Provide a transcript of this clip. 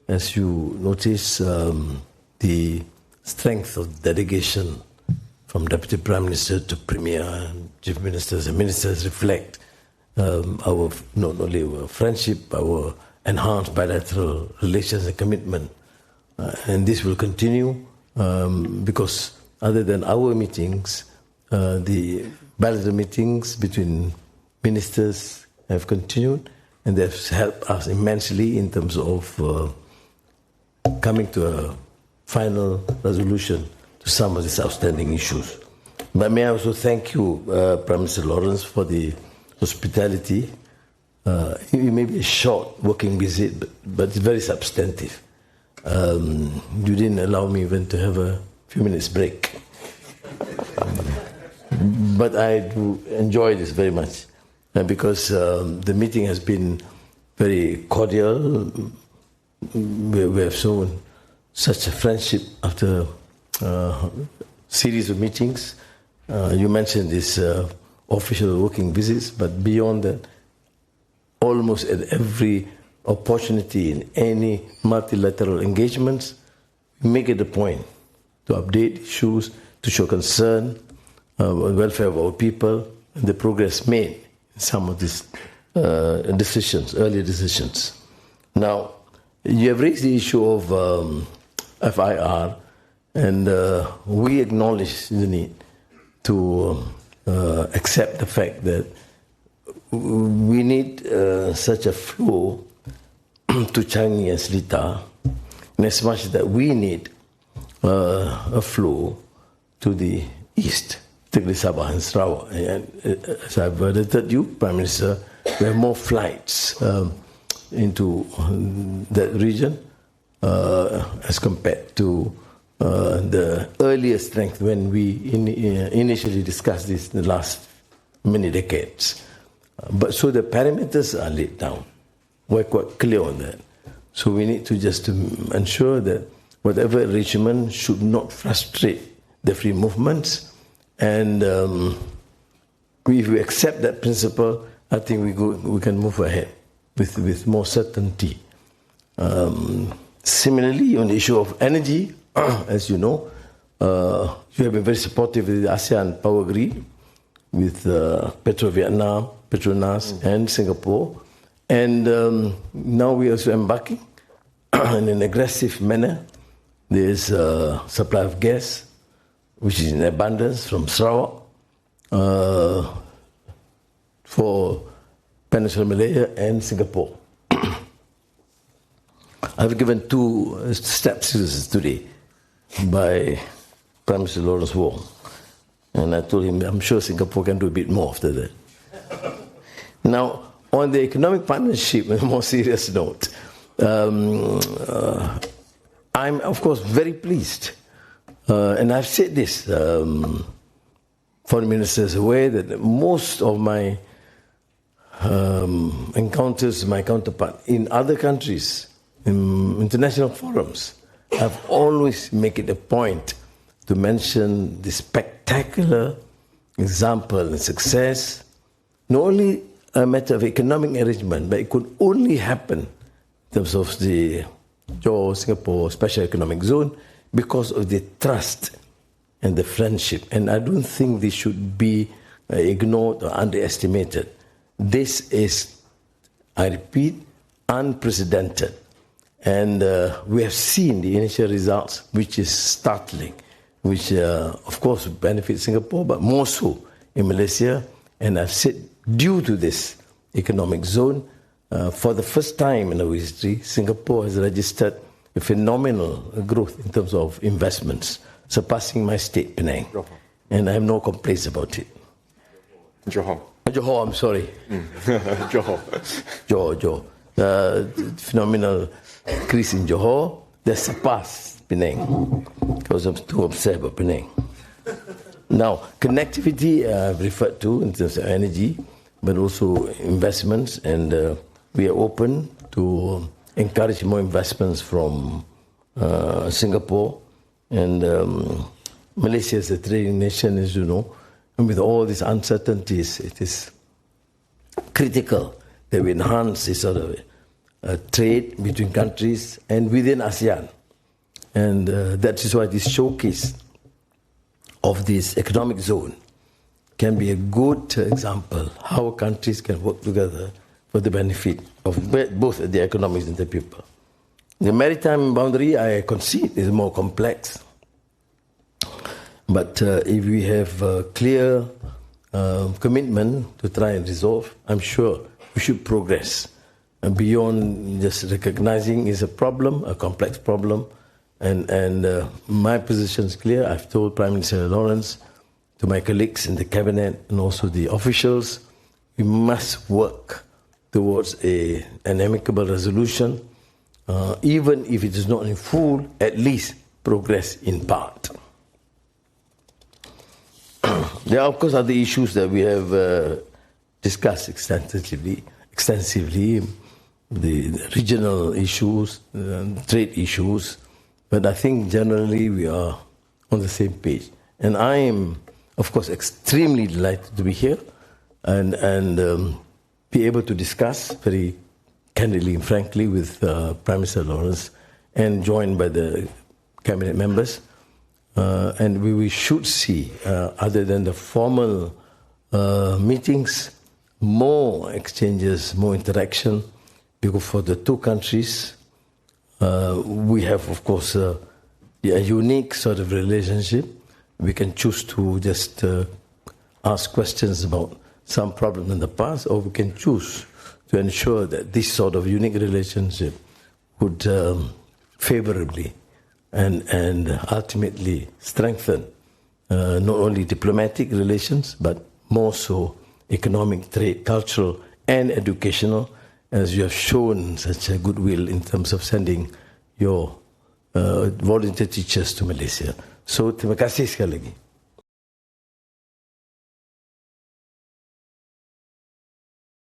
as you notice, the strength of delegation from Deputy Prime Minister to Premier and Chief Ministers and Ministers reflect our not only our friendship, our enhanced bilateral relations and commitment. And this will continue because other than our meetings, the bilateral meetings between ministers have continued, and they've helped us immensely in terms of coming to a final resolution to some of these outstanding issues. But may I also thank you, Prime Minister Lawrence, for the hospitality. It may be a short working visit, but it's very substantive. You didn't allow me even to have a few minutes break. But I do enjoy this very much because the meeting has been very cordial. We have shown such a friendship after a series of meetings. You mentioned these official working visits, but beyond that, almost at every opportunity in any multilateral engagements, we make it a point to update issues, to show concern on the welfare of our people, and the progress made in some of these earlier decisions. Now, you have raised the issue of FIR, and we acknowledge the need to accept the fact that we need such a flow to Changi and Seletar, in as much that we need a flow to the east, particularly Sabah and Sarawak. And as I've alerted you, Prime Minister, we have more flights into that region as compared to the earlier strength when we initially discussed this in the last many decades. But so the parameters are laid down. We're quite clear on that. So we need to just ensure that whatever arrangement should not frustrate the free movements. And if we accept that principle, I think we can move ahead with more certainty. Similarly, on the issue of energy, as you know, you have been very supportive of the ASEAN Power Grid with Petro-Vietnam, Petronas, and Singapore. And now we are also embarking in an aggressive manner. There is a supply of gas, which is in abundance from Sarawak for Peninsular Malaysia and Singapore. I've given 2 steps today by Prime Minister Lawrence Wong. And I told him, I'm sure Singapore can do a bit more after that. Now, on the economic partnership, on a more serious note, I'm, of course, very pleased. And I've said this, foreign ministers aware that most of my encounters, my counterpart in other countries, in international forums, I've always make it a point to mention the spectacular example and success, not only a matter of economic arrangement, but it could only happen in terms of the Johor-Singapore Special Economic Zone because of the trust and the friendship. And I don't think this should be ignored or underestimated. This is, I repeat, unprecedented. And we have seen the initial results, which is startling, which of course benefits Singapore, but more so in Malaysia. And I've said, due to this economic zone, for the first time in our history, Singapore has registered a phenomenal growth in terms of investments, surpassing my state, Penang. Johor. And I have no complaints about it. Johor. Johor, I'm sorry. Johor. Johor. Phenomenal increase in Johor that surpassed Penang, because I'm too obsessed about Penang. Now, connectivity I've referred to in terms of energy, but also investments, and we are open to encourage more investments from Singapore. And Malaysia is a trading nation, as you know, and with all these uncertainties, it is critical that we enhance this sort of trade between countries and within ASEAN. And that is why this showcase of this economic zone can be a good example how countries can work together for the benefit of both the economies and the people. The maritime boundary, I concede, is more complex. But if we have a clear commitment to try and resolve, I'm sure we should progress. And beyond just recognizing it's a problem, a complex problem, and my position is clear. I've told Prime Minister Lawrence, to my colleagues in the cabinet and also the officials, we must work towards an amicable resolution, even if it is not in full, at least progress in part. There are, of course, other issues that we have discussed extensively, the regional issues, trade issues, but I think generally we are on the same page. And I am, of course, extremely delighted to be here and be able to discuss very candidly and frankly with Prime Minister Lawrence and joined by the cabinet members. And we should see, other than the formal meetings, more exchanges, more interaction, because for the two countries, we have, of course, a unique sort of relationship. We can choose to just ask questions about some problem in the past, or we can choose to ensure that this sort of unique relationship would favorably and ultimately strengthen not only diplomatic relations, but more so economic, trade, cultural, and educational, as you have shown such a goodwill in terms of sending your volunteer teachers to Malaysia. So, terima kasih sekali lagi.